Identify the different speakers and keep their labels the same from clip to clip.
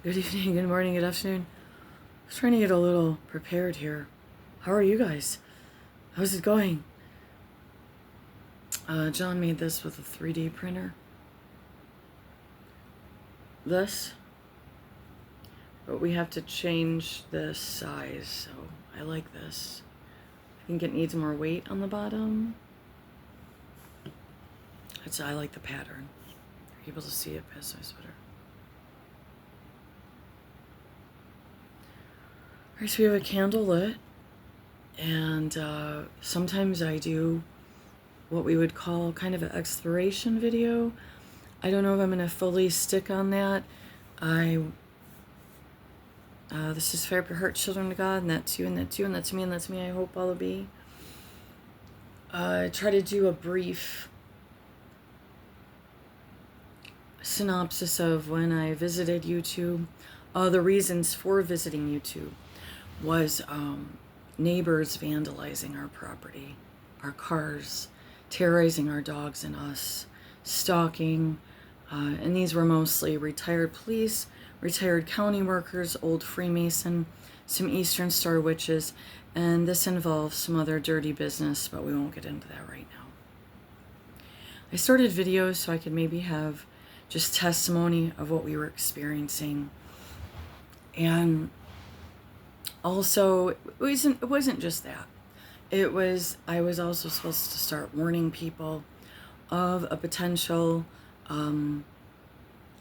Speaker 1: Good evening, good morning, good afternoon. I was trying to get a little prepared here. How are you guys? How's it going? John made this with a 3D printer. This. But we have to change the size, so I like this. I think it needs more weight on the bottom. I like the pattern. You're able to see it past my sweater. Alright, so we have a candle lit, and sometimes I do what we would call kind of an exploration video. I don't know if I'm going to fully stick on that. This is fair to hurt children of God, and that's you, and that's you, and that's me, and that's me, I hope all will be. I try to do a brief synopsis of when I visited YouTube. The reasons for visiting YouTube was neighbors vandalizing our property, our cars, terrorizing our dogs and us, stalking, and these were mostly retired police, retired county workers, old Freemason, some Eastern Star witches, and this involves some other dirty business, but we won't get into that right now. I started videos so I could maybe have just testimony of what we were experiencing. And also, it wasn't just that. I was also supposed to start warning people of a potential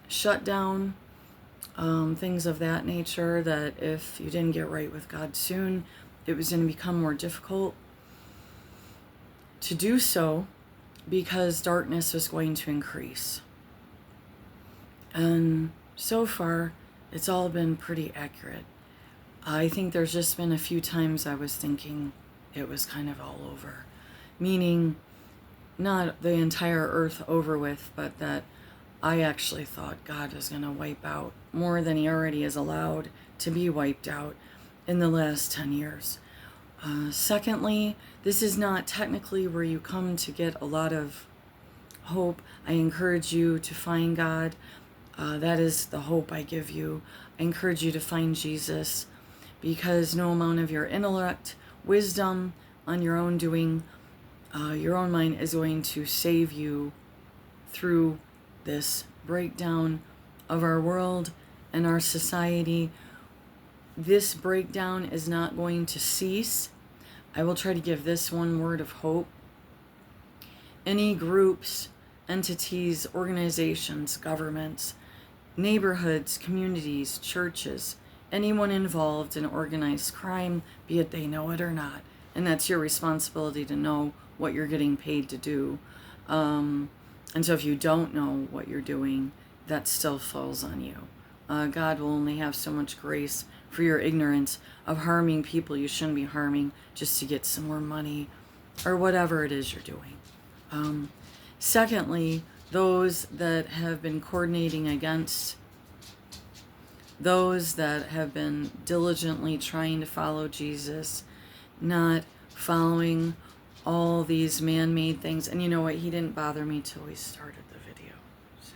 Speaker 1: shutdown, things of that nature, that if you didn't get right with God soon, it was going to become more difficult to do so because darkness was going to increase. And so far, it's all been pretty accurate. I think there's just been a few times I was thinking it was kind of all over. Meaning, not the entire earth over with, but that I actually thought God was going to wipe out more than he already is allowed to be wiped out in the last 10 years. Secondly, this is not technically where you come to get a lot of hope. I encourage you to find God. That is the hope I give you. I encourage you to find Jesus, because no amount of your intellect, wisdom, on your own doing, your own mind is going to save you through this breakdown of our world and our society. This breakdown is not going to cease. I will try to give this one word of hope. Any groups, entities, organizations, governments, neighborhoods, communities, churches, anyone involved in organized crime, be it they know it or not, and that's your responsibility to know what you're getting paid to do. And so if you don't know what you're doing, that still falls on you. God will only have so much grace for your ignorance of harming people you shouldn't be harming just to get some more money or whatever it is you're doing. Secondly, those that have been coordinating against, those that have been diligently trying to follow Jesus, not following all these man-made things. And you know what? He didn't bother me till we started the video. So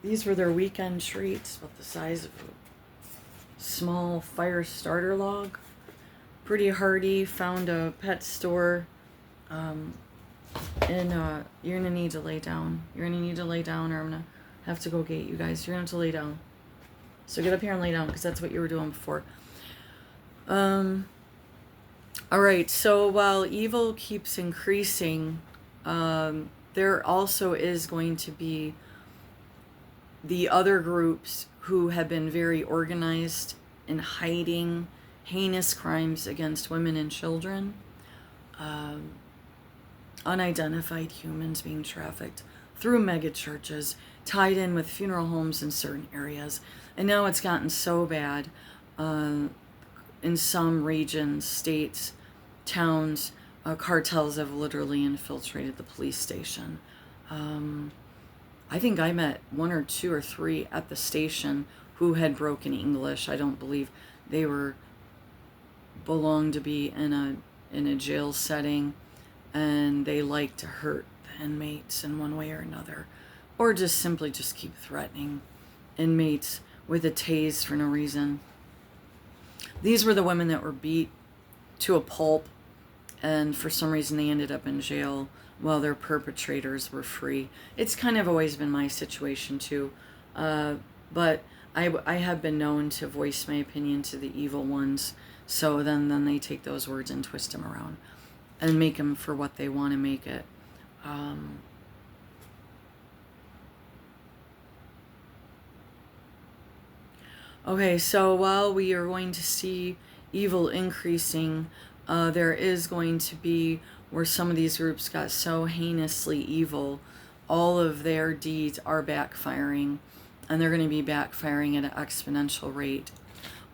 Speaker 1: these were their weekend treats, about the size of a small fire starter log. Pretty hardy. Found a pet store. You're gonna need to lay down. You're gonna need to lay down, or I'm gonna have to go get you guys. You're gonna have to lay down. So get up here and lay down, because that's what you were doing before. Alright, so while evil keeps increasing, there also is going to be the other groups who have been very organized in hiding heinous crimes against women and children. Unidentified humans being trafficked through mega churches, tied in with funeral homes in certain areas. And now it's gotten so bad in some regions, states, towns, cartels have literally infiltrated the police station. I think I met 1 or 2 or 3 at the station who had broken English. I don't believe they belonged to be in a jail setting, and they like to hurt the inmates in one way or another. or just simply just keep threatening inmates with a tase for no reason. These were the women that were beat to a pulp, and for some reason they ended up in jail while their perpetrators were free. It's kind of always been my situation too, but I have been known to voice my opinion to the evil ones, so then they take those words and twist them around and make them for what they want to make it. Okay, so while we are going to see evil increasing, there is going to be where some of these groups got so heinously evil, all of their deeds are backfiring, and they're going to be backfiring at an exponential rate.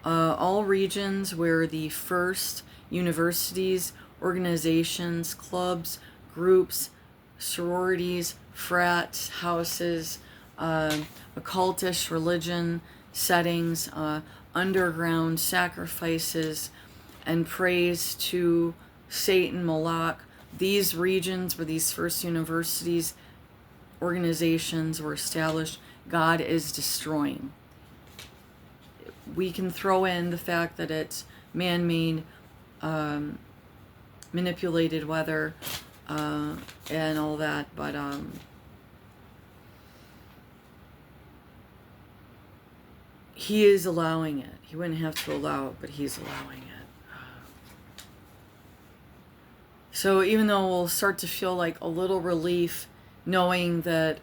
Speaker 1: All regions where the first universities, organizations, clubs, groups, sororities, frats, houses, occultish religion settings, underground sacrifices, and praise to Satan, Moloch. These regions where these first universities, organizations were established, God is destroying. We can throw in the fact that it's man-made, manipulated weather, and all that, but he is allowing it. He wouldn't have to allow it, but he's allowing it. So even though we'll start to feel like a little relief knowing that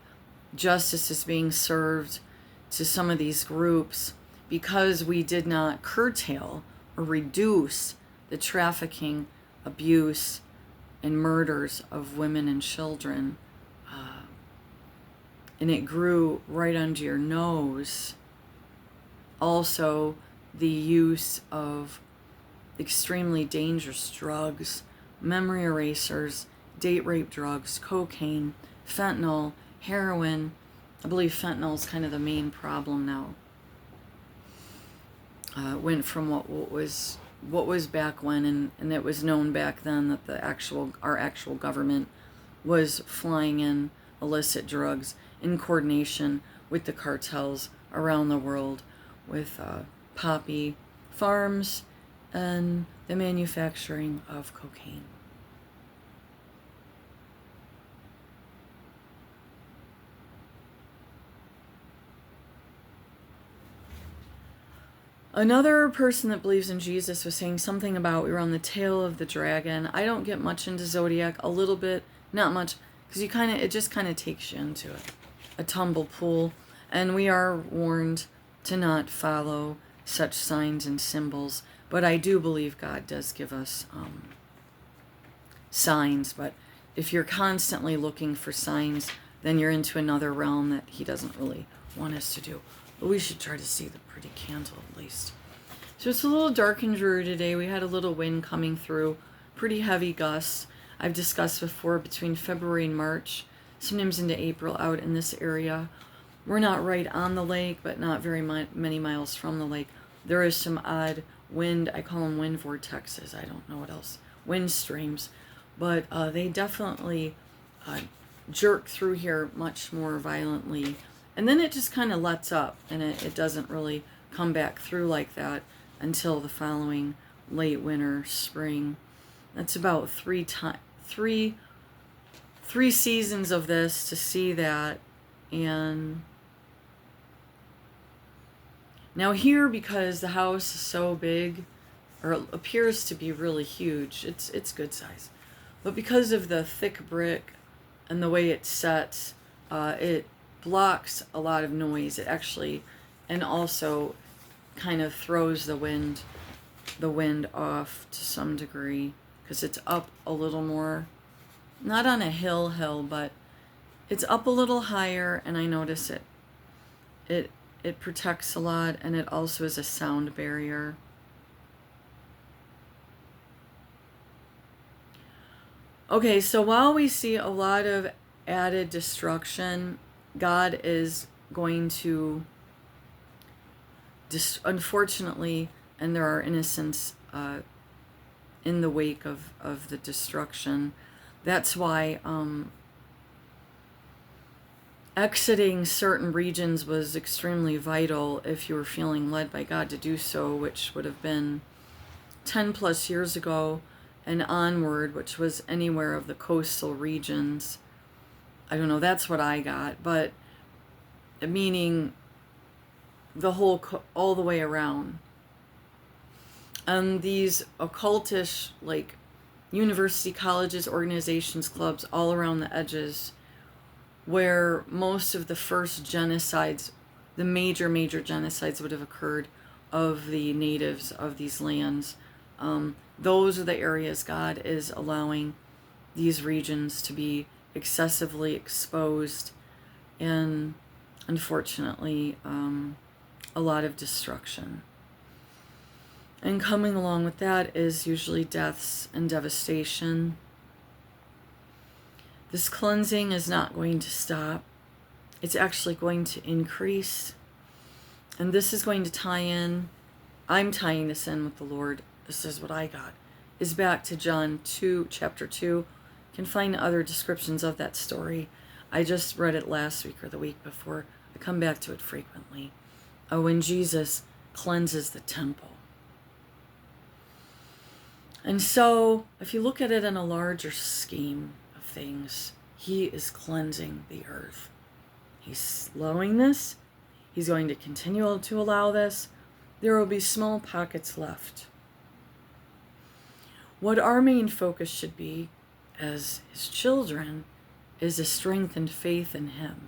Speaker 1: justice is being served to some of these groups, because we did not curtail or reduce the trafficking, abuse, and murders of women and children, and it grew right under your nose. Also, the use of extremely dangerous drugs, memory erasers, date rape drugs, cocaine, fentanyl, heroin. I believe fentanyl is kind of the main problem now. Went from what was back when, and it was known back then that our actual government was flying in illicit drugs in coordination with the cartels around the world, with poppy farms and the manufacturing of cocaine. Another person that believes in Jesus was saying something about we were on the tail of the dragon. I don't get much into Zodiac, a little bit, not much, because it just kind of takes you into a tumble pool, and we are warned to not follow such signs and symbols. But I do believe God does give us signs. But if you're constantly looking for signs, then you're into another realm that he doesn't really want us to do. But we should try to see the pretty candle at least. So it's a little dark and dreary today. We had a little wind coming through, pretty heavy gusts. I've discussed before, between February and March, sometimes into April, out in this area. We're not right on the lake, but not very many miles from the lake. There is some odd wind. I call them wind vortexes. I don't know what else. Wind streams. But they definitely jerk through here much more violently. And then it just kind of lets up, and it doesn't really come back through like that until the following late winter, spring. That's about three seasons of this to see that. And now here, because the house is so big, or it appears to be really huge, it's good size. But because of the thick brick and the way it sets, it blocks a lot of noise. It actually, and also kind of throws the wind off to some degree, because it's up a little more, not on a hill, but it's up a little higher, and I notice it protects a lot, and it also is a sound barrier. Okay, so while we see a lot of added destruction, God is going to, unfortunately, and there are innocents in the wake of the destruction. That's why exiting certain regions was extremely vital if you were feeling led by God to do so, which would have been 10 plus years ago and onward, which was anywhere of the coastal regions. I don't know, that's what I got, but meaning the whole, all the way around. And these occultish, like university, colleges, organizations, clubs, all around the edges, where most of the first genocides, the major genocides would have occurred of the natives of these lands. Those are the areas God is allowing these regions to be excessively exposed, and unfortunately a lot of destruction. And coming along with that is usually deaths and devastation. This cleansing is not going to stop. It's actually going to increase. And this is going to tie in, I'm tying this in with the Lord, this is what I got, is back to John 2, chapter 2. You can find other descriptions of that story. I just read it last week or the week before. I come back to it frequently. When Jesus cleanses the temple. And so, if you look at it in a larger scheme of things, he is cleansing the earth. He's slowing this. He's going to continue to allow this. There will be small pockets left. What our main focus should be as his children is a strengthened faith in him.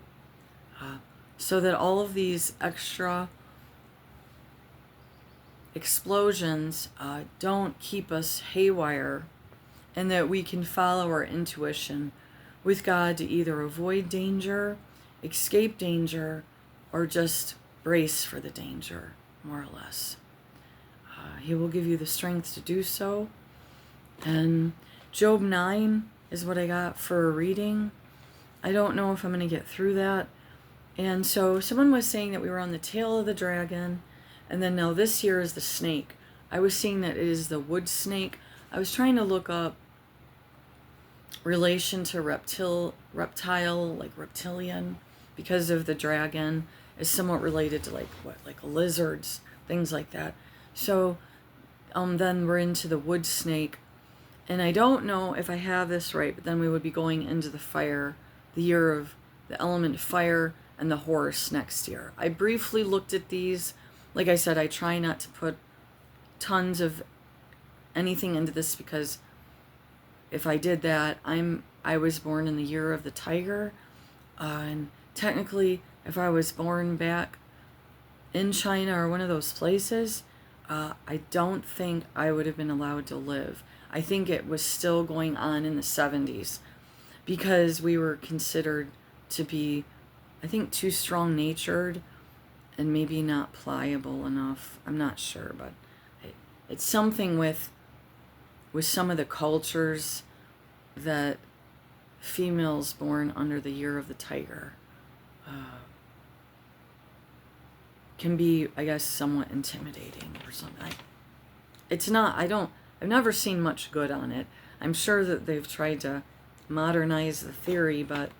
Speaker 1: So that all of these extra explosions don't keep us haywire, and that we can follow our intuition with God to either avoid danger, escape danger, or just brace for the danger, more or less. He will give you the strength to do so. And Job 9 is what I got for a reading. I don't know if I'm going to get through that. And so someone was saying that we were on the tail of the dragon, and then now this here is the snake. I was seeing that it is the wood snake. I was trying to look up relation to reptile, like reptilian, because of the dragon is somewhat related to like lizards, things like that. So then we're into the wood snake, and I don't know if I have this right, but then we would be going into the fire, the year of the element fire, and the horse next year. I briefly looked at these. Like I said, I try not to put tons of anything into this, because if I did that, I was born in the year of the tiger, and technically, if I was born back in China or one of those places, I don't think I would have been allowed to live. I think it was still going on in the 70s, because we were considered to be, I think, too strong-natured and maybe not pliable enough. I'm not sure, but it's something with some of the cultures that females born under the year of the tiger can be, I guess, somewhat intimidating or something. I've never seen much good on it. I'm sure that they've tried to modernize the theory, but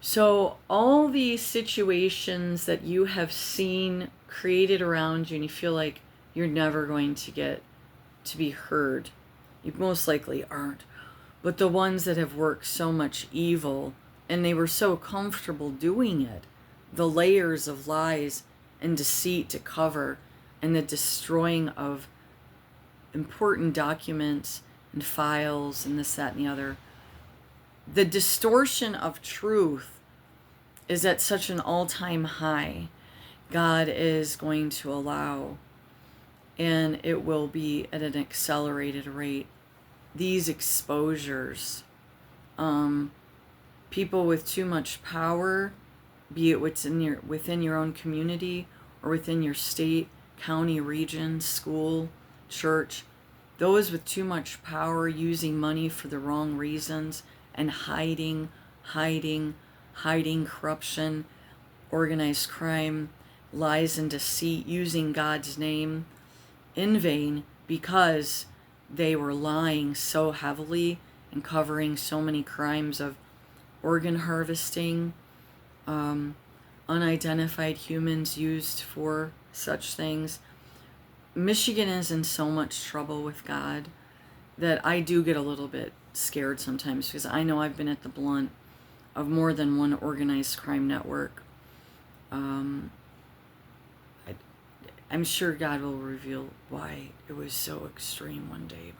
Speaker 1: so all these situations that you have seen created around you, and you feel like you're never going to get to be heard, you most likely aren't. But the ones that have worked so much evil, and they were so comfortable doing it, the layers of lies and deceit to cover, and the destroying of important documents and files and this, that, and the other. The distortion of truth is at such an all-time high. God is going to allow, and it will be at an accelerated rate, these exposures. People with too much power, be it within your own community or within your state, county, region, school, church, those with too much power using money for the wrong reasons and hiding corruption, organized crime, lies and deceit, using God's name in vain, because they were lying so heavily and covering so many crimes of organ harvesting, unidentified humans used for such things. Michigan is in so much trouble with God that I do get a little bit scared sometimes, because I know I've been at the blunt of more than one organized crime network. I'm sure God will reveal why it was so extreme one day,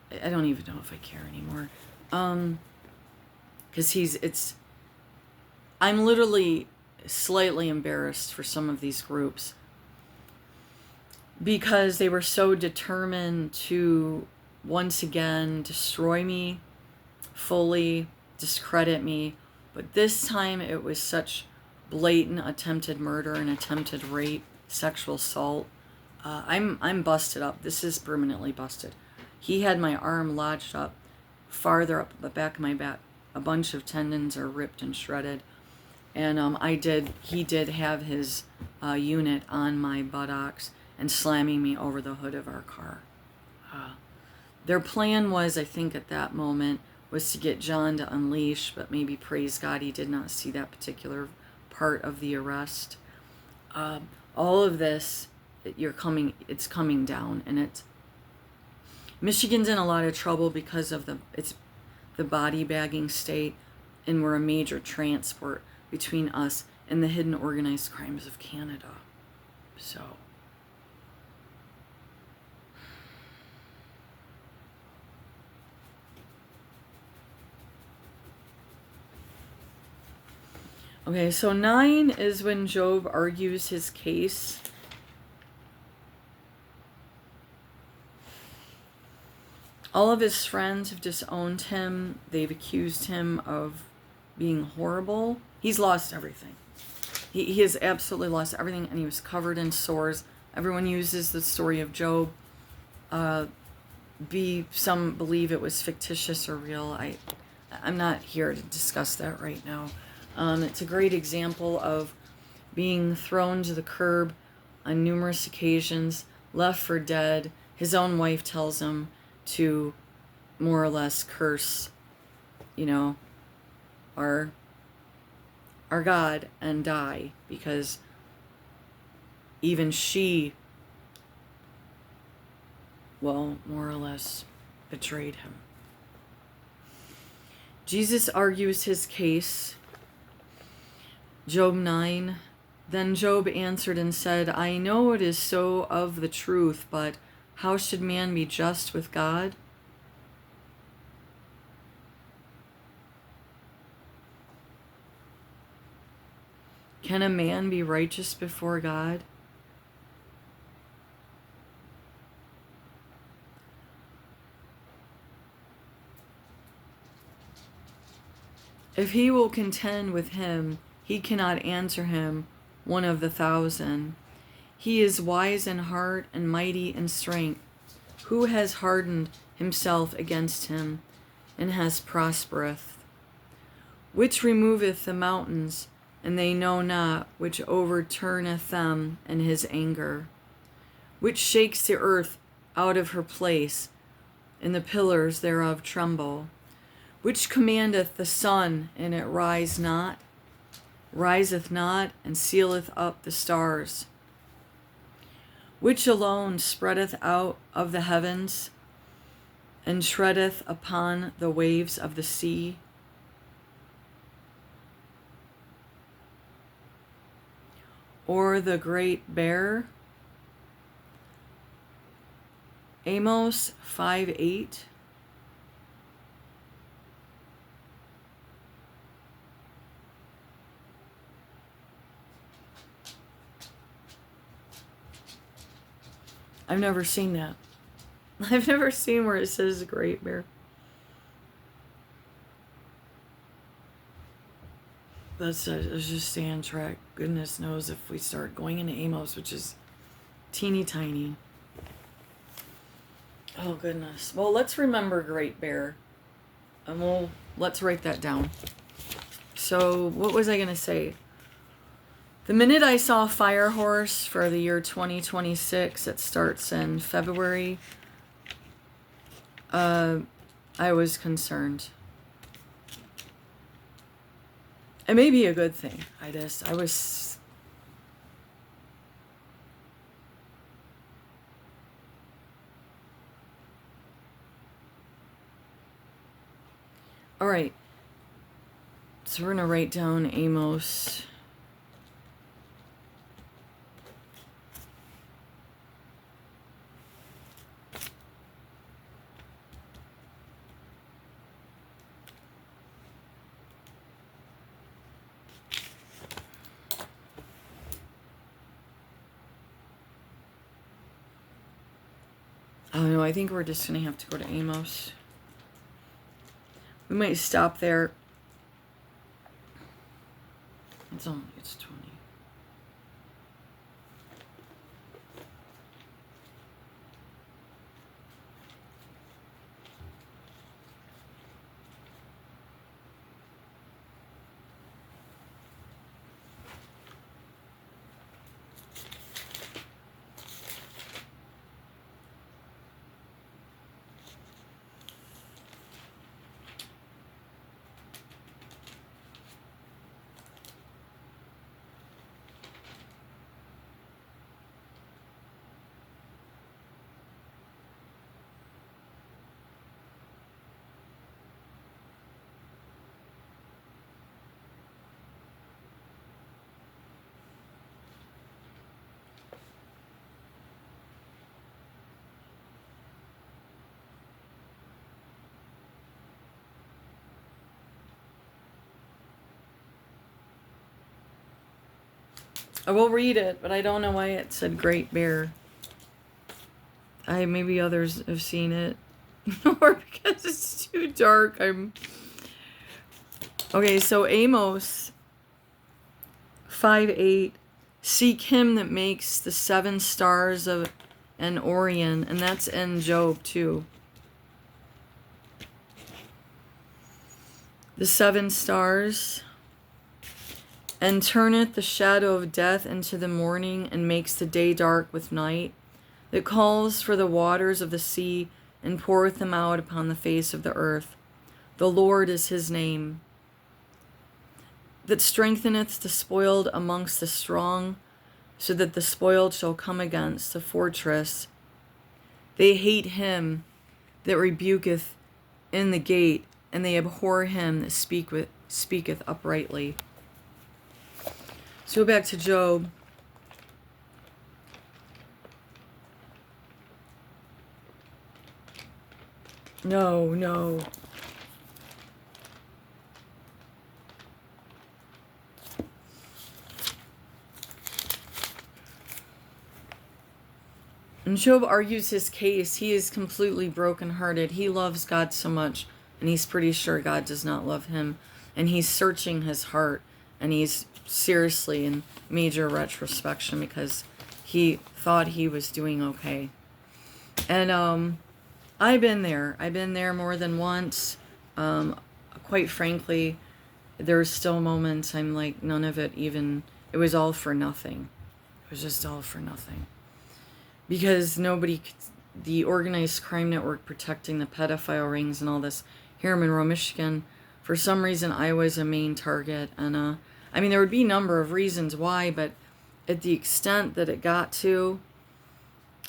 Speaker 1: but I don't even know if I care anymore. Because I'm literally slightly embarrassed for some of these groups, because they were so determined to once again destroy me fully, discredit me. But this time it was such blatant attempted murder and attempted rape, sexual assault. I'm busted up. This is permanently busted. He had my arm lodged up farther up the back of my back. A bunch of tendons are ripped and shredded. And he did have his unit on my buttocks and slamming me over the hood of our car. Their plan was, I think at that moment, was to get John to unleash, but maybe, praise God, he did not see that particular part of the arrest. All of this, it's coming down, and Michigan's in a lot of trouble because of the body bagging state, and we're a major transport between us and the hidden organized crimes of Canada. So, okay, so 9 is when Job argues his case. All of his friends have disowned him. They've accused him of being horrible. He's lost everything. He has absolutely lost everything, and he was covered in sores. Everyone uses the story of Job. Some believe it was fictitious or real. I'm not here to discuss that right now. It's a great example of being thrown to the curb on numerous occasions, left for dead. His own wife tells him to more or less curse, our God and die, because even she, well, more or less betrayed him. Jesus argues his case. Job 9. Then Job answered and said, I know it is so of the truth, but how should man be just with God? Can a man be righteous before God? If he will contend with him, he cannot answer him, one of the 1,000. He is wise in heart and mighty in strength. Who has hardened himself against him, and has prospereth? Which removeth the mountains, and they know not, which overturneth them in his anger? Which shakes the earth out of her place, and the pillars thereof tremble? Which commandeth the sun, and it riseth not, and sealeth up the stars? Which alone spreadeth out of the heavens, and treadeth upon the waves of the sea? Or the great bear? Amos 5:8. I've never seen that. I've never seen where it says a great bear. Let's just stay on track. Goodness knows if we start going into Amos, which is teeny tiny. Oh, goodness. Well, let's remember Great Bear. And let's write that down. So, what was I going to say? The minute I saw Fire Horse for the year 2026, it starts in February. I was concerned. It may be a good thing. I was... All right. So we're going to write down Amos. Oh no, I think we're just going to have to go to Amos. We might stop there. It's 20. I will read it, but I don't know why it said Great Bear. Maybe others have seen it. Or because it's too dark. Okay, so Amos 5:8. Seek him that makes the 7 stars of an Orion. And that's in Job too. The 7 stars. And turneth the shadow of death into the morning, and makes the day dark with night, that calls for the waters of the sea, and poureth them out upon the face of the earth. The Lord is his name. That strengtheneth the spoiled amongst the strong, so that the spoiled shall come against the fortress. They hate him that rebuketh in the gate, and they abhor him that speaketh uprightly. So go back to Job. No. And Job argues his case. He is completely brokenhearted. He loves God so much, and he's pretty sure God does not love him. And he's searching his heart, and he's seriously in major retrospection because he thought he was doing okay. And I've been there more than once. Quite frankly, there's still moments I'm like, none of it even, it was all for nothing. It was just all for nothing. Because the organized crime network protecting the pedophile rings and all this here in Monroe, Michigan, for some reason I was a main target. And I mean, there would be a number of reasons why, but at the extent that it got to,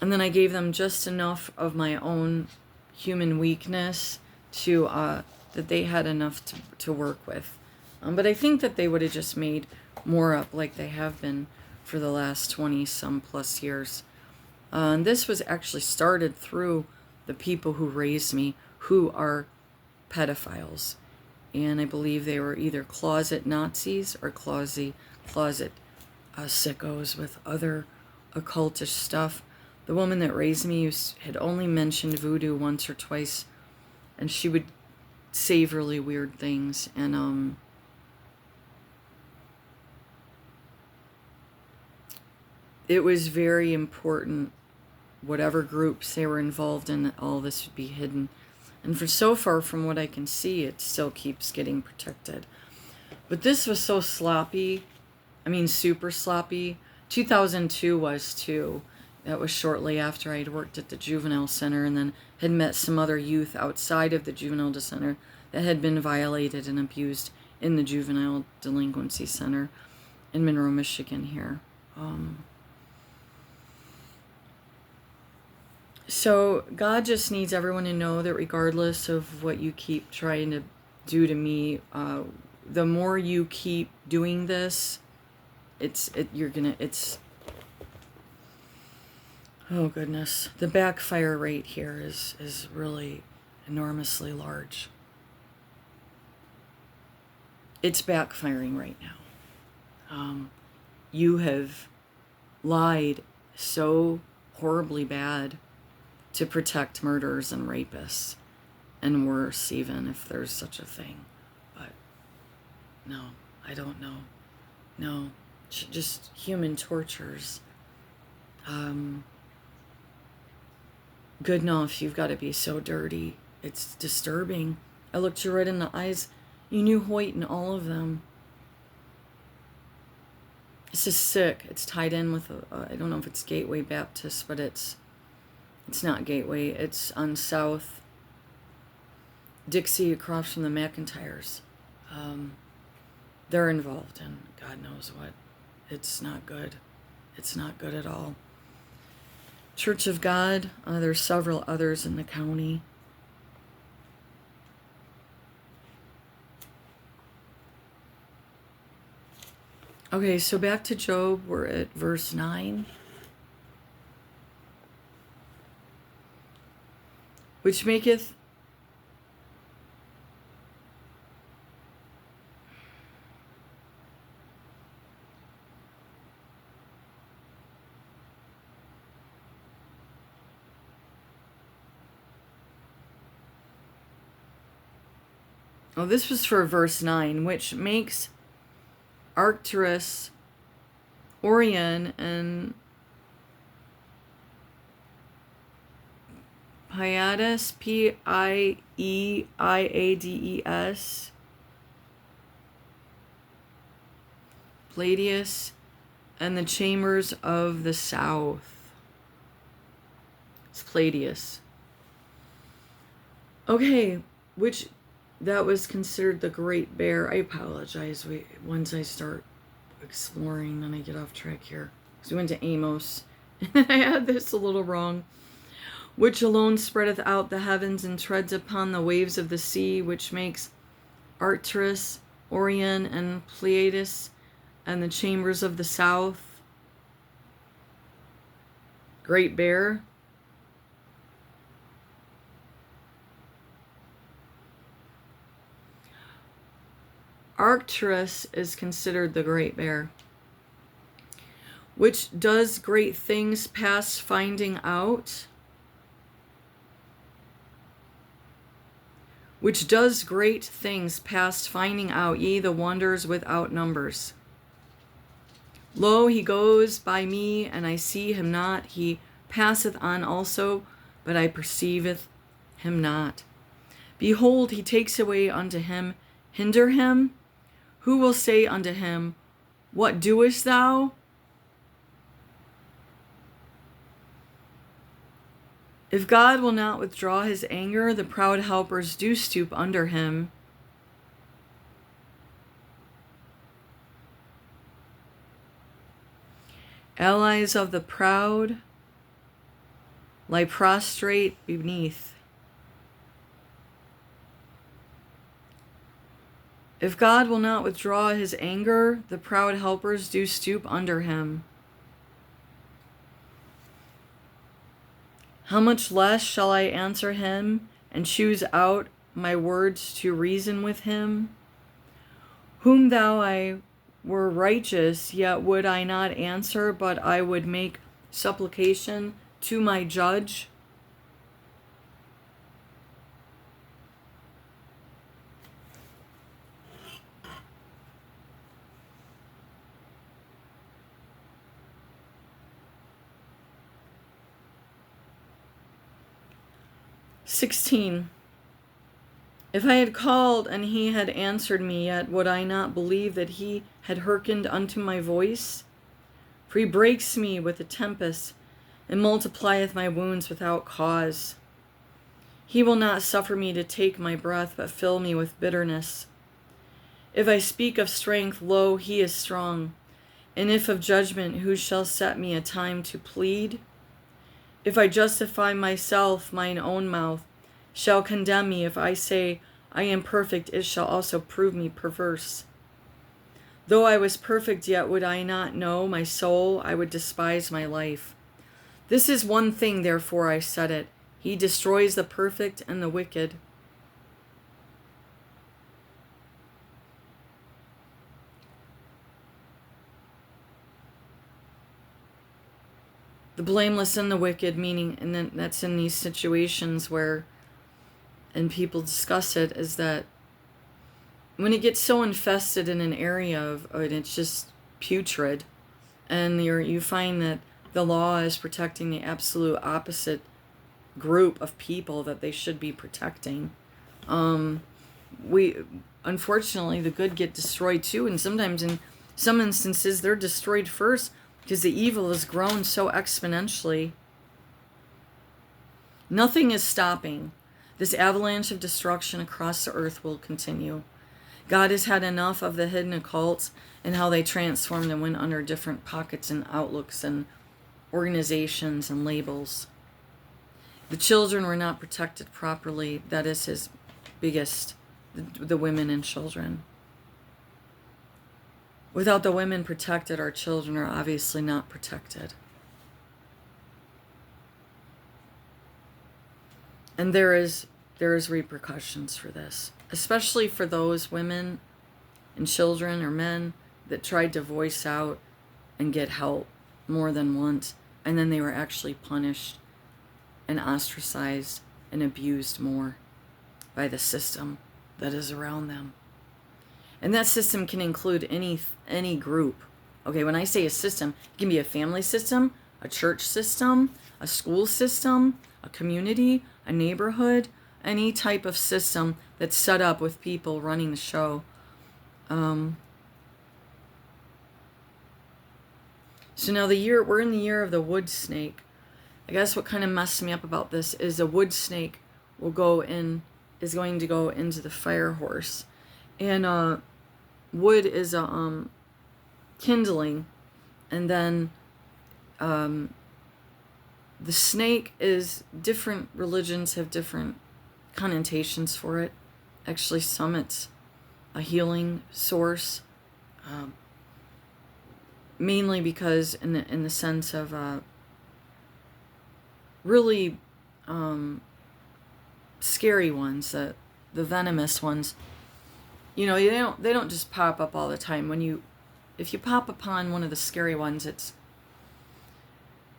Speaker 1: and then I gave them just enough of my own human weakness to that they had enough to work with. But I think that they would have just made more up like they have been for the last 20 some plus years. And this was actually started through the people who raised me, who are pedophiles. And I believe they were either closet Nazis or closet sickos with other occultish stuff. The woman that raised me had only mentioned voodoo once or twice, and she would say really weird things. And it was very important, whatever groups they were involved in, that all this would be hidden. And for so far, from what I can see, it still keeps getting protected. But this was so sloppy. I mean, super sloppy. 2002 was too. That was shortly after I had worked at the juvenile center and then had met some other youth outside of the juvenile center that had been violated and abused in the juvenile delinquency center in Monroe, Michigan here. So God just needs everyone to know that regardless of what you keep trying to do to me, the more you keep doing this, oh goodness, the backfire rate here is really enormously large. It's backfiring right now. You have lied so horribly bad to protect murderers and rapists, and worse even, if there's such a thing. But no, I don't know. No, just human tortures. Good enough, you've got to be so dirty. It's disturbing. I looked you right in the eyes. You knew Hoyt and all of them. It's just sick. It's tied in with, I don't know if it's Gateway Baptist, but it's not Gateway. It's on South Dixie across from the McIntyres. They're involved in God knows what. It's not good. It's not good at all. Church of God, there's several others in the county. Okay, so back to Job, we're at verse 9. Which maketh oh, this was for verse 9, which makes Arcturus, Orion, and Pleiades, Pieieades, Palladius, and the chambers of the south. It's Palladius. Okay, which that was considered the Great Bear. I apologize. Once I start exploring, then I get off track here. Because we went to Amos, and I had this a little wrong. Which alone spreadeth out the heavens and treads upon the waves of the sea, which makes Arcturus, Orion, and Pleiades, and the chambers of the south. Great Bear. Arcturus is considered the Great Bear, which does great things past finding out. Which does great things past finding out, ye the wonders without numbers. Lo, he goes by me, and I see him not. He passeth on also, but I perceiveth him not. Behold, he takes away unto him. Hinder him? Who will say unto him, what doest thou? If God will not withdraw his anger, the proud helpers do stoop under him. Allies of the proud lie prostrate beneath. If God will not withdraw his anger, the proud helpers do stoop under him. How much less shall I answer him and choose out my words to reason with him? Whom thou I were righteous, yet would I not answer, but I would make supplication to my judge. (16) If I had called and he had answered me, yet would I not believe that he had hearkened unto my voice? For he breaks me with a tempest, and multiplieth my wounds without cause. He will not suffer me to take my breath, but fill me with bitterness. If I speak of strength, lo, he is strong. And if of judgment, who shall set me a time to plead? If I justify myself, mine own mouth shall condemn me. If I say I am perfect, it shall also prove me perverse. Though I was perfect, yet would I not know my soul, I would despise my life. This is one thing, therefore I said it. He destroys the perfect and the wicked. The blameless and the wicked, meaning, and then that's in these situations where, and people discuss it, is that when it gets so infested in an area of, and it's just putrid, and you find that the law is protecting the absolute opposite group of people that they should be protecting. We, unfortunately, the good get destroyed too, and sometimes in some instances they're destroyed first because the evil has grown so exponentially. Nothing is stopping. This avalanche of destruction across the earth will continue. God has had enough of the hidden occults and how they transformed and went under different pockets and outlooks and organizations and labels. The children were not protected properly. That is his biggest, the women and children. Without the women protected, our children are obviously not protected. And there is repercussions for this, especially for those women and children or men that tried to voice out and get help more than once, and then they were actually punished and ostracized and abused more by the system that is around them. And that system can include any group. Okay, when I say a system, it can be a family system, a church system, a school system, a community, a neighborhood, any type of system that's set up with people running the show. So now we're in the year of the wood snake. I guess what kind of messed me up about this is a wood snake is going to go into the fire horse. And wood is a kindling, and then the snake is, different religions have different connotations for it. Actually, some it's a healing source, mainly because in the sense of really scary ones, the venomous ones. You know, they don't just pop up all the time. If you pop upon one of the scary ones,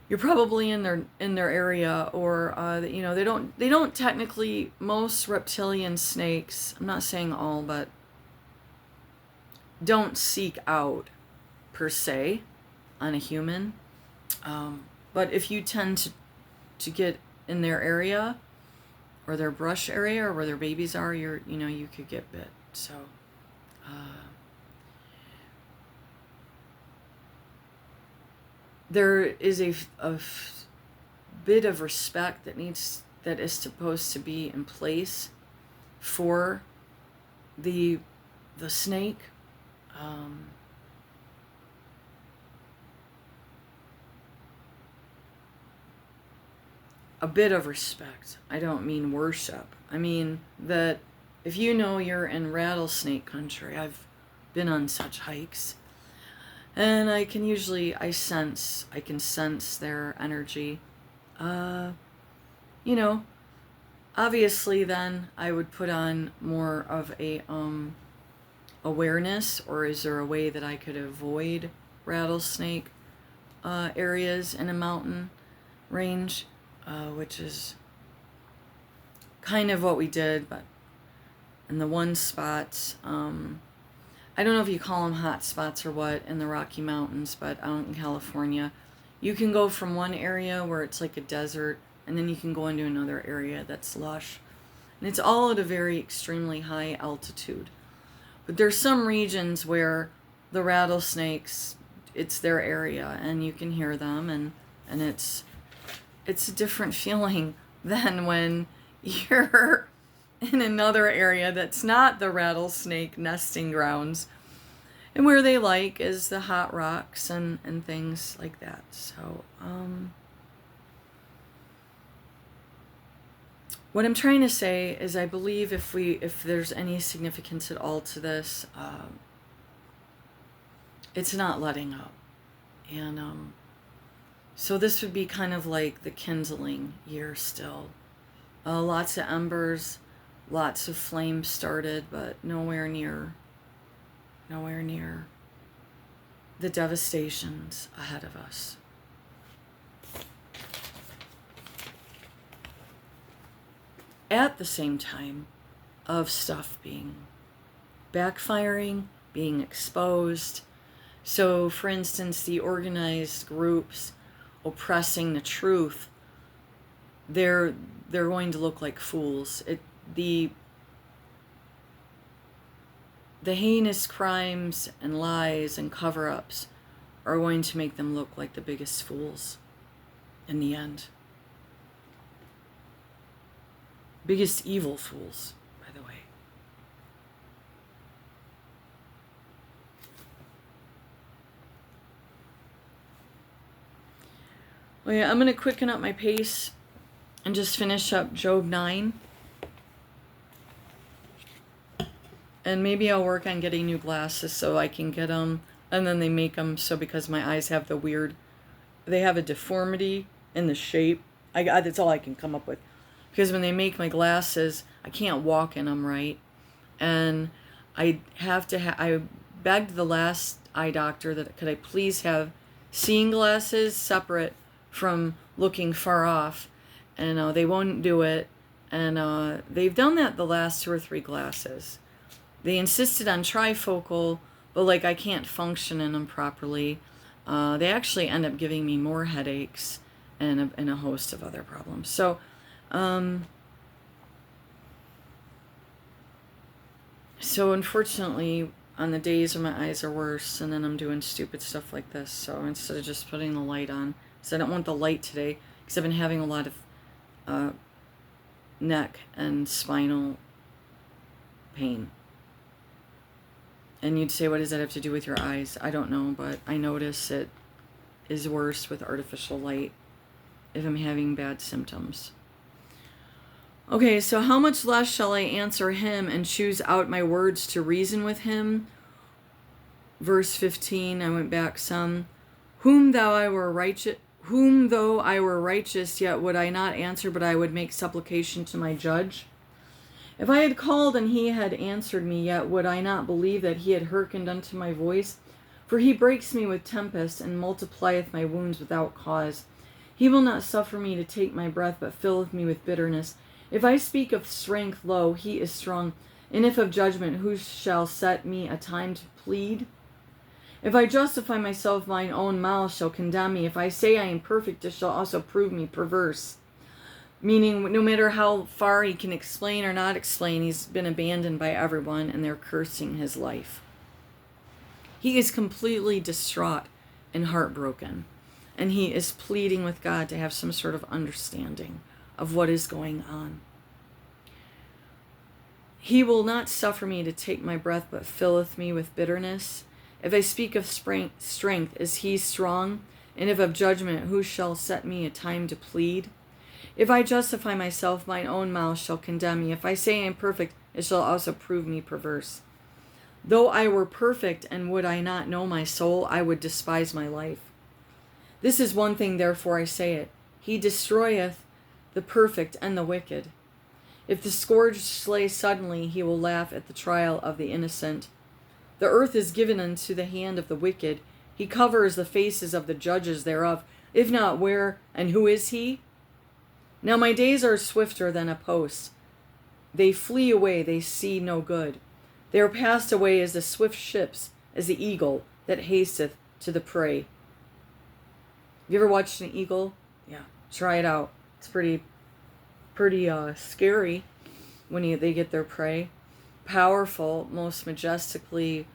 Speaker 1: you're probably in their area, or they don't technically, most reptilian snakes, I'm not saying all, but don't seek out per se on a human. But if you tend to get in their area or their brush area or where their babies are, you could get bit. So there is a bit of respect that is supposed to be in place for the snake. A bit of respect. I don't mean worship. I mean that if you're in rattlesnake country, I've been on such hikes, and I can sense their energy. Obviously then I would put on more of a awareness, or is there a way that I could avoid rattlesnake areas in a mountain range, which is kind of what we did, but in the one spots, I don't know if you call them hot spots or what, in the Rocky Mountains, but out in California, you can go from one area where it's like a desert, and then you can go into another area that's lush. And it's all at a very extremely high altitude. But there's some regions where the rattlesnakes, it's their area, and you can hear them, and it's it's a different feeling than when you're in another area that's not the rattlesnake nesting grounds. And where they like is the hot rocks and things like that. So, what I'm trying to say is I believe if there's any significance at all to this, it's not letting up. And so this would be kind of like the kindling year still. Lots of embers, lots of flames started, but nowhere near the devastations ahead of us. At the same time of stuff being backfiring, being exposed. So, for instance, the organized groups oppressing the truth, they're going to look like fools. The heinous crimes and lies and cover-ups are going to make them look like the biggest fools in the end. Biggest evil fools, by the way. Well, yeah, I'm going to quicken up my pace and just finish up Ch9. And maybe I'll work on getting new glasses so I can get them. And then they make them so because my eyes have they have a deformity in the shape. That's all I can come up with. Because when they make my glasses, I can't walk in them right. And I begged the last eye doctor that could I please have seeing glasses separate from looking far off. And they won't do it. And they've done that the last 2 or 3 glasses. They insisted on trifocal, but like I can't function in them properly. They actually end up giving me more headaches and a host of other problems. So, unfortunately, on the days when my eyes are worse, and then I'm doing stupid stuff like this, so instead of just putting the light on, because I don't want the light today, because I've been having a lot of neck and spinal pain. And you'd say, what does that have to do with your eyes? I don't know, but I notice it is worse with artificial light if I'm having bad symptoms. Okay, so how much less shall I answer him and choose out my words to reason with him? Verse 15, I went back some. Whom though I were righteous, yet would I not answer, but I would make supplication to my judge. If I had called and he had answered me, yet would I not believe that he had hearkened unto my voice? For he breaks me with tempest, and multiplieth my wounds without cause. He will not suffer me to take my breath, but filleth me with bitterness. If I speak of strength, lo, he is strong. And if of judgment, who shall set me a time to plead? If I justify myself, mine own mouth shall condemn me. If I say I am perfect, it shall also prove me perverse. Meaning, no matter how far he can explain or not explain, he's been abandoned by everyone and they're cursing his life. He is completely distraught and heartbroken. And he is pleading with God to have some sort of understanding of what is going on. He will not suffer me to take my breath, but filleth me with bitterness. If I speak of strength, is he strong? And if of judgment, who shall set me a time to plead? If I justify myself, mine own mouth shall condemn me. If I say I am perfect, it shall also prove me perverse. Though I were perfect, and would I not know my soul, I would despise my life. This is one thing, therefore I say it. He destroyeth the perfect and the wicked. If the scourge slay suddenly, he will laugh at the trial of the innocent. The earth is given unto the hand of the wicked. He covers the faces of the judges thereof. If not, where and who is he? Now my days are swifter than a post. They flee away, they see no good. They are passed away as the swift ships, as the eagle that hasteth to the prey. Have you ever watched an eagle? Yeah, try it out. It's pretty scary when they get their prey. Powerful, most majestically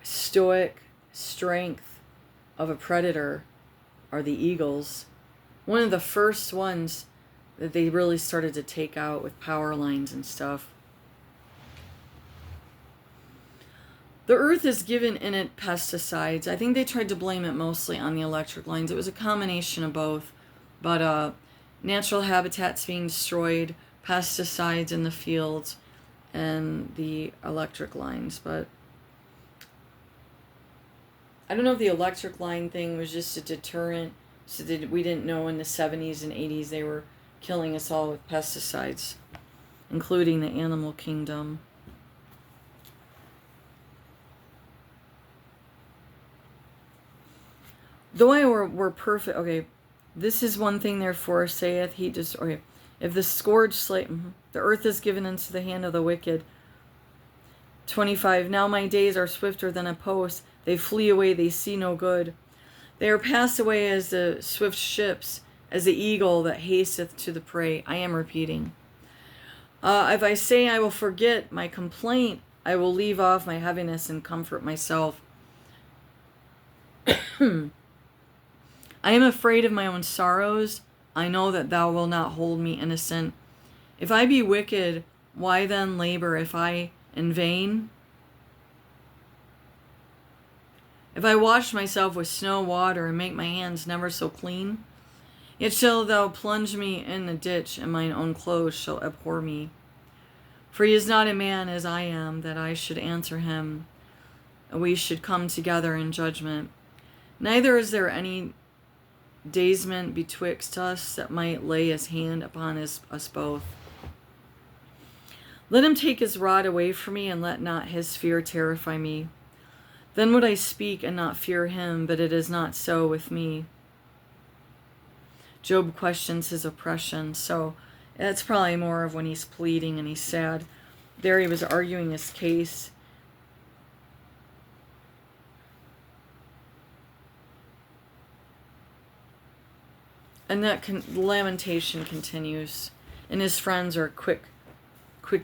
Speaker 1: stoic strength of a predator are the eagles. One of the first ones that they really started to take out with power lines and stuff. The earth is given in it pesticides. I think they tried to blame it mostly on the electric lines. It was a combination of both. But natural habitats being destroyed, pesticides in the fields, and the electric lines. But I don't know if the electric line thing was just a deterrent so that we didn't know in the 70s and 80s they were killing us all with pesticides, including the animal kingdom. Though I were perfect. Okay, this is one thing therefore saith he just. Okay, if the scourge slay, the earth is given into the hand of the wicked. 25. Now my days are swifter than a post. They flee away, they see no good. They are passed away as the swift ships, as the eagle that hasteth to the prey. I am repeating. If I say I will forget my complaint, I will leave off my heaviness and comfort myself. I am afraid of my own sorrows. I know that thou wilt not hold me innocent. If I be wicked, why then labor if I in vain? If I wash myself with snow water and make my hands never so clean, yet shalt thou plunge me in the ditch, and mine own clothes shall abhor me. For he is not a man as I am, that I should answer him, and we should come together in judgment. Neither is there any daysman betwixt us that might lay his hand upon us both. Let him take his rod away from me, and let not his fear terrify me. Then would I speak and not fear him, but it is not so with me. Job questions his oppression, so that's probably more of when he's pleading and he's sad. There he was arguing his case. And that lamentation continues. And his friends are quick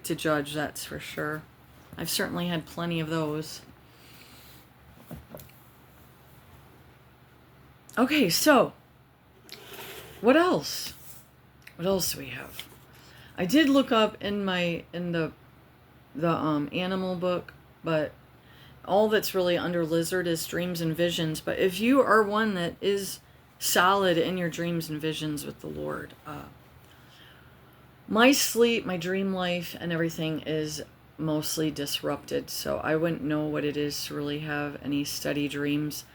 Speaker 1: to judge, that's for sure. I've certainly had plenty of those. Okay, so what else? What else do we have? I did look up in the animal book, but all that's really under lizard is dreams and visions. But if you are one that is solid in your dreams and visions with the Lord, my sleep, my dream life, and everything is mostly disrupted, so I wouldn't know what it is to really have any steady dreams.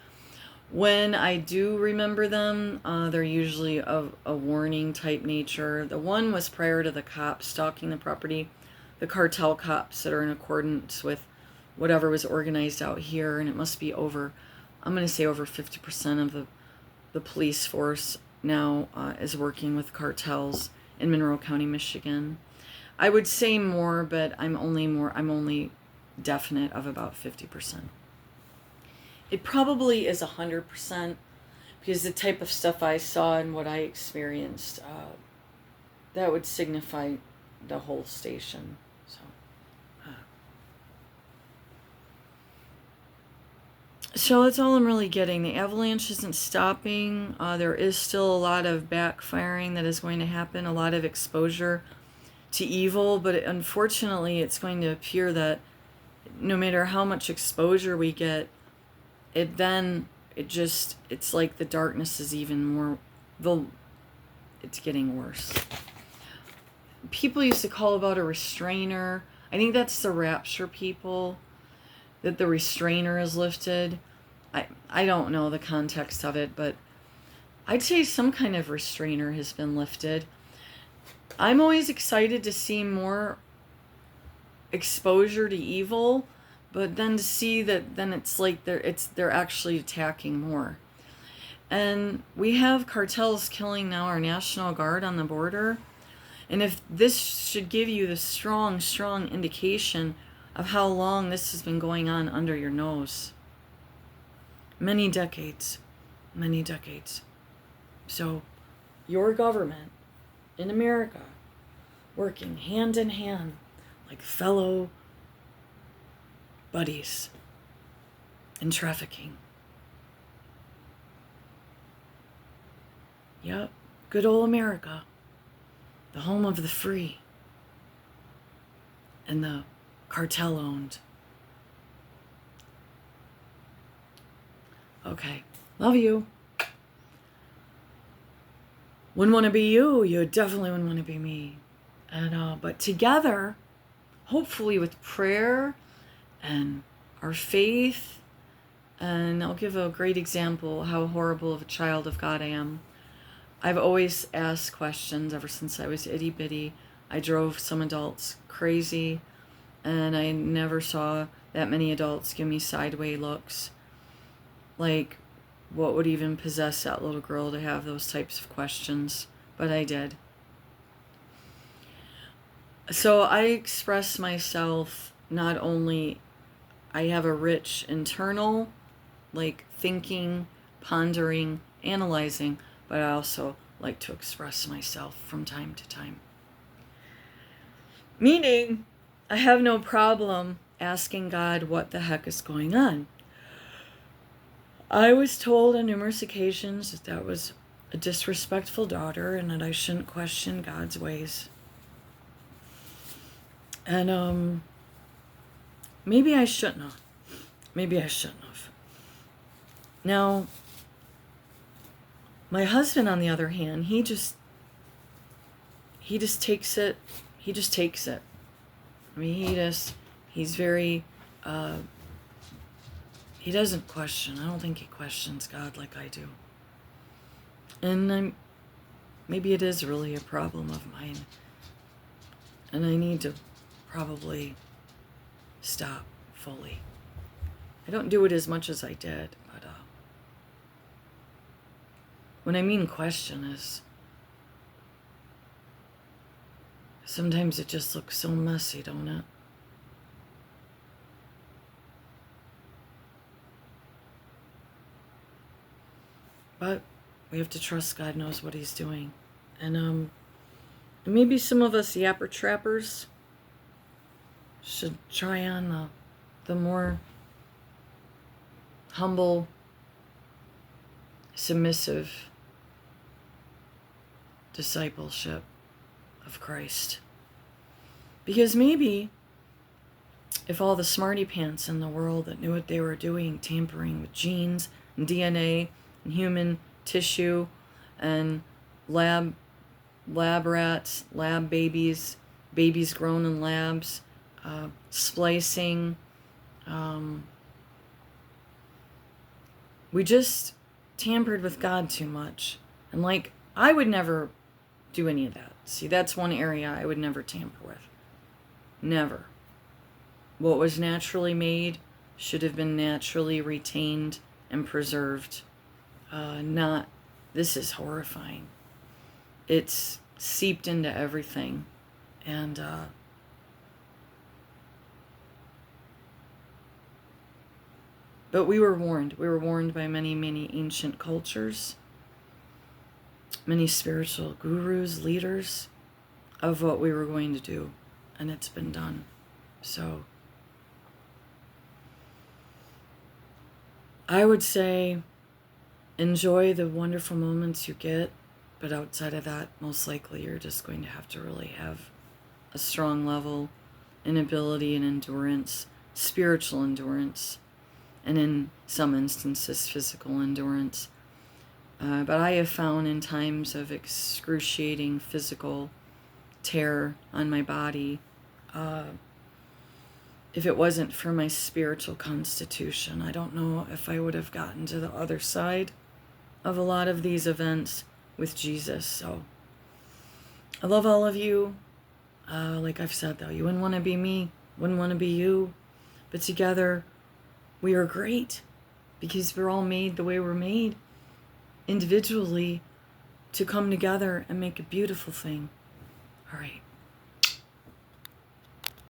Speaker 1: When I do remember them, they're usually of a warning type nature. The one was prior to the cops stalking the property, the cartel cops that are in accordance with whatever was organized out here, and it must be over, I'm going to say over 50% of the police force now is working with cartels in Monroe County, Michigan. I would say more, but I'm only definite of about 50%. It probably is 100% because the type of stuff I saw and what I experienced, that would signify the whole station. So that's all I'm really getting. The avalanche isn't stopping. There is still a lot of backfiring that is going to happen, a lot of exposure to evil, but unfortunately it's going to appear that no matter how much exposure we get, it's like the darkness is even more, it's getting worse. People used to call about a restrainer. I think that's the rapture people, that the restrainer is lifted. I don't know the context of it, but I'd say some kind of restrainer has been lifted. I'm always excited to see more exposure to evil, but then to see that then it's like they're actually attacking more. And we have cartels killing now our National Guard on the border. And if this should give you the strong indication of how long this has been going on under your nose. Many decades. So your government in America working hand in hand like fellow buddies in trafficking. Yep, good old America, the home of the free and the cartel-owned. Okay, love you. Wouldn't want to be you. You definitely wouldn't want to be me. And but together, hopefully with prayer and our faith, and I'll give a great example how horrible of a child of God I am. I've always asked questions ever since I was itty bitty. I drove some adults crazy, and I never saw that many adults give me sideways looks. Like, what would even possess that little girl to have those types of questions? But I did. So I express myself not only, I have a rich internal, like thinking, pondering, analyzing, but I also like to express myself from time to time. Meaning, I have no problem asking God what the heck is going on. I was told on numerous occasions that that was a disrespectful daughter and that I shouldn't question God's ways. And maybe I shouldn't have. Maybe I shouldn't have. Now, my husband, on the other hand, he just takes it. He just takes it. I mean, he's very, he doesn't question. I don't think he questions God like I do. And maybe it is really a problem of mine. And I need to probably stop fully. I don't do it as much as I did, but when I mean question is, sometimes it just looks so messy, don't it? But we have to trust God knows what he's doing. And maybe some of us yapper trappers should try on the more humble, submissive discipleship of Christ. Because maybe if all the smarty pants in the world that knew what they were doing, tampering with genes and DNA and human tissue and lab rats, lab babies grown in labs, splicing, we just tampered with God too much. And like, I would never do any of that. See, that's one area I would never tamper with. Never. What was naturally made should have been naturally retained and preserved. This is horrifying. It's seeped into everything. And but we were warned. We were warned by many, many ancient cultures, many spiritual gurus, leaders, of what we were going to do. And it's been done. So I would say enjoy the wonderful moments you get, but outside of that, most likely you're just going to have to really have a strong level and ability and endurance, spiritual endurance, and in some instances, physical endurance. But I have found in times of excruciating physical tear on my body, if it wasn't for my spiritual constitution, I don't know if I would have gotten to the other side of a lot of these events with Jesus. So I love all of you. Like I've said, though, you wouldn't want to be me, wouldn't want to be you, but together we are great because we're all made the way we're made individually to come together and make a beautiful thing. All right.